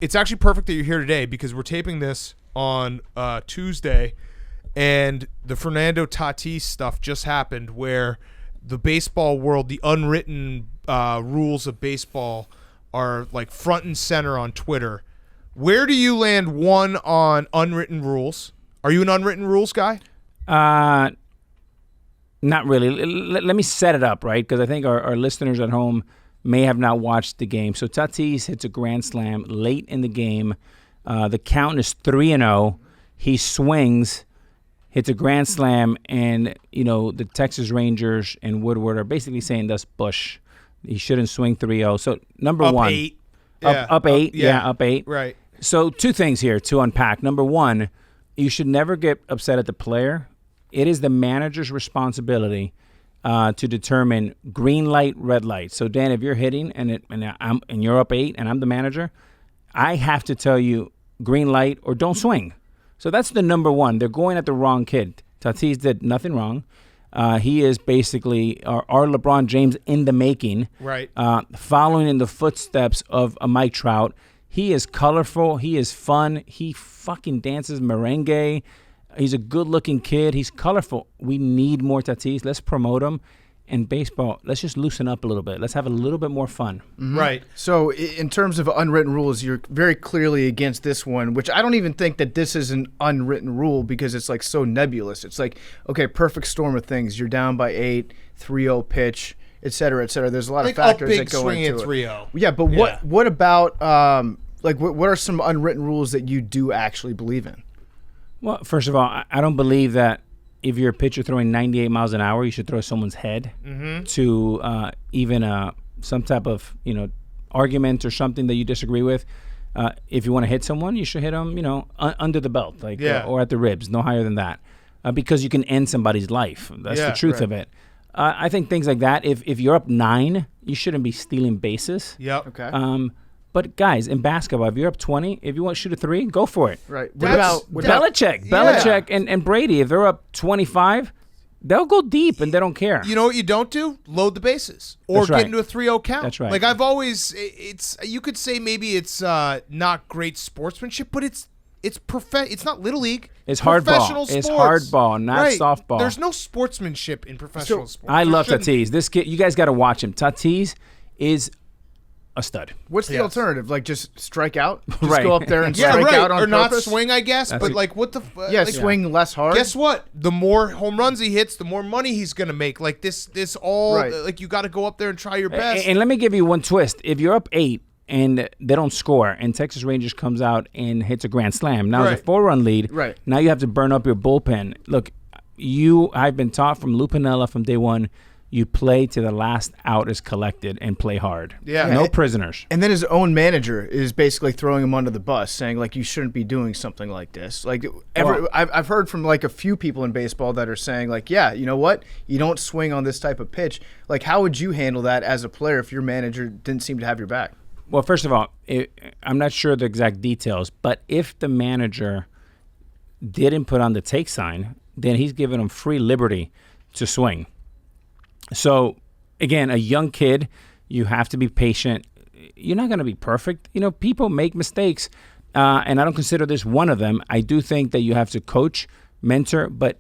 it's actually perfect that you're here today because we're taping this on Tuesday, and the Fernando Tatis stuff just happened where the baseball world, the unwritten rules of baseball are like front and center on Twitter. Where do you land, one, on unwritten rules? Are you an unwritten rules guy? Not really. Let me set it up, right? Because I think our listeners at home may have not watched the game. So Tatis hits a grand slam late in the game. The count is 3-0. He swings, hits a grand slam, and the Texas Rangers and Woodward are basically saying that's Bush. He shouldn't swing 3-0. So number up one, 8. Up 8. Yeah, up 8. Right. So two things here to unpack. Number one, you should never get upset at the player. It is the manager's responsibility to determine green light, red light. So Dan, if you're hitting and you're up 8 and I'm the manager, I have to tell you green light or don't swing. So that's the number one. They're going at the wrong kid. Tatis did nothing wrong. He is basically our LeBron James in the making. Right. Following in the footsteps of a Mike Trout. He is colorful. He is fun. He fucking dances merengue. He's a good-looking kid. He's colorful. We need more Tatis. Let's promote him. And baseball, let's just loosen up a little bit. Let's have a little bit more fun. Mm-hmm. Right. So in terms of unwritten rules, you're very clearly against this one, which I don't even think that this is an unwritten rule because it's like so nebulous. It's like, okay, perfect storm of things. You're down by 8, 3-0 pitch, et cetera, et cetera. There's a lot of factors that go into it. Swing at 3-0. Yeah, but what about what are some unwritten rules that you do actually believe in? Well, first of all, I don't believe that if you're a pitcher throwing 98 miles an hour, you should throw someone's head to even some type of argument or something that you disagree with. If you want to hit someone, you should hit them under the belt, or at the ribs, no higher than that, because you can end somebody's life. That's the truth of it. I think things like that. If you're up 9, you shouldn't be stealing bases. Yep. Okay. But guys, in basketball, if you're up 20, if you want to shoot a 3, go for it. Right. Belichick and Brady, if they're up 25, they'll go deep and they don't care. You know what you don't do? Load the bases or That's right. get into a 3-0 count. That's right. Like I've always, you could say maybe it's not great sportsmanship, but it's not little league. It's professional hardball. sports. It's hardball, not softball. There's no sportsmanship in professional sports. I love Tatis. This kid, you guys got to watch him. Tatis is a stud. What's the alternative? Like just strike out? Just Right. go up there and strike out on or not purpose? swing, I guess. But like, what the? Swing less hard. Guess what? The more home runs he hits, the more money he's gonna make. Like this all like you got to go up there and try your best. And let me give you one twist. If you're up 8 and they don't score, and Texas Rangers comes out and hits a grand slam, now it's a 4-run lead. Right. Now you have to burn up your bullpen. Look, I've been taught from Lou Piniella from day one. You play to the last out is collected and play hard. Yeah. No prisoners. And then his own manager is basically throwing him under the bus, saying like you shouldn't be doing something like this. Like I've heard from like a few people in baseball that are saying like, yeah, you know what? You don't swing on this type of pitch. Like how would you handle that as a player if your manager didn't seem to have your back? Well, first of all, I'm not sure the exact details, but if the manager didn't put on the take sign, then he's giving him free liberty to swing. So, again, a young kid, you have to be patient. You're not going to be perfect. People make mistakes, and I don't consider this one of them. I do think that you have to coach, mentor, but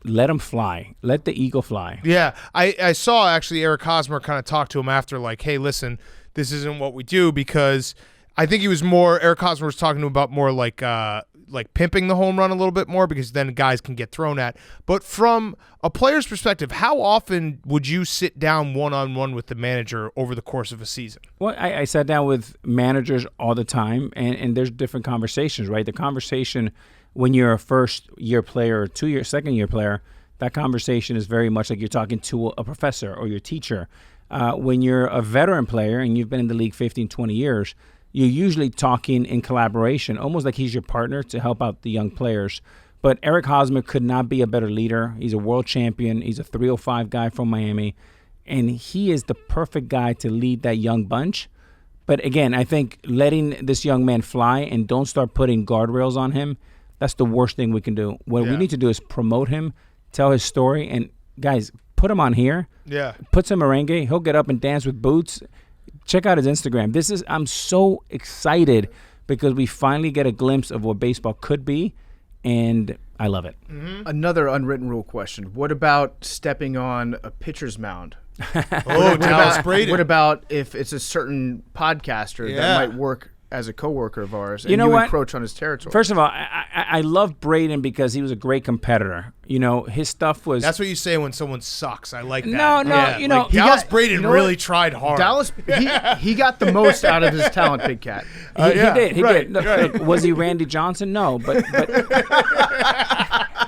let them fly. Let the eagle fly. Yeah, I saw actually Eric Hosmer kind of talk to him after like, hey, listen, this isn't what we do because I think Eric Hosmer was talking to him about more like pimping the home run a little bit more because then guys can get thrown at. But from a player's perspective, how often would you sit down one-on-one with the manager over the course of a season? Well, I sat down with managers all the time, and there's different conversations, right? The conversation when you're a first-year player or second-year player, that conversation is very much like you're talking to a professor or your teacher. When you're a veteran player and you've been in the league 15, 20 years, you're usually talking in collaboration, almost like he's your partner to help out the young players. But Eric Hosmer could not be a better leader. He's a world champion. He's a 305 guy from Miami. And he is the perfect guy to lead that young bunch. But again, I think letting this young man fly and don't start putting guardrails on him, that's the worst thing we can do. What we need to do is promote him, tell his story, and guys, put him on here. Yeah. Put some merengue. He'll get up and dance with boots. Check out his Instagram. I'm so excited because we finally get a glimpse of what baseball could be, and I love it. Another unwritten rule question. What about stepping on a pitcher's mound? Dallas Braden. What about if it's a certain podcaster Yeah. that might work as a coworker of ours, and You know what? encroach on his territory? First of all, I love Braden because he was a great competitor. His stuff was. That's what you say when someone sucks. I like that. No, Yeah, like Dallas Braden really tried hard. Dallas, he got the most out of his talent, Big Cat. He did. He right, did. right. Look, was he Randy Johnson? No, but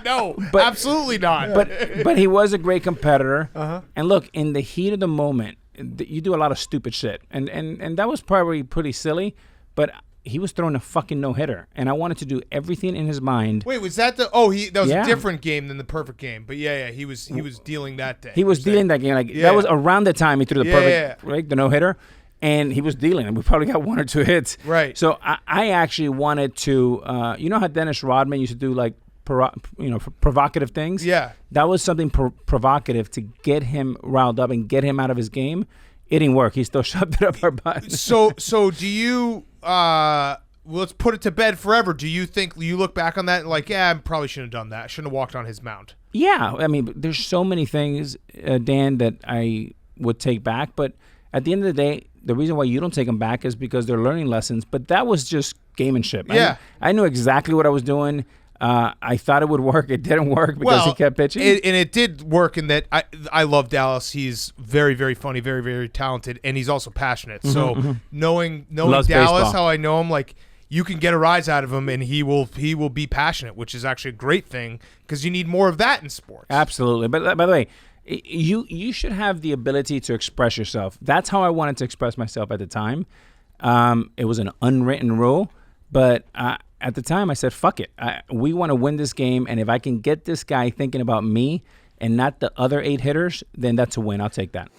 No, But- absolutely not. but he was a great competitor. Uh-huh. And look, in the heat of the moment, you do a lot of stupid shit, and that was probably pretty silly. But he was throwing a fucking no-hitter, and I wanted to do everything in his mind. Wait, was that the? Oh, that was Yeah. a different game than the perfect game. But he was dealing that day. He was dealing that game. Yeah. That was around the time he threw the Yeah. perfect, right, the no-hitter, and he was dealing. And we probably got 1 or 2 hits. Right. So I actually wanted to, you know how Dennis Rodman used to do like, provocative things? Yeah. That was something provocative to get him riled up and get him out of his game. It didn't work. He still shoved it up our butt. So do you? Let's put it to bed forever. Do you think you look back on that and like, I probably shouldn't have done that. I shouldn't have walked on his mound. Yeah, I mean, there's so many things, Dan, that I would take back. But at the end of the day, the reason why you don't take them back is because they're learning lessons. But that was just gamemanship. Yeah. I knew exactly what I was doing. I thought it would work. It didn't work because he kept pitching. And it did work in that I love Dallas. He's very, very funny, very, very talented, and he's also passionate. So knowing Loves Dallas, baseball. how I know him, like you can get a rise out of him, and he will be passionate, which is actually a great thing because you need more of that in sports. Absolutely. But by the way, you should have the ability to express yourself. That's how I wanted to express myself at the time. It was an unwritten rule, but at the time I said, fuck it. We want to win this game, and if I can get this guy thinking about me and not the other 8 hitters, then that's a win. I'll take that.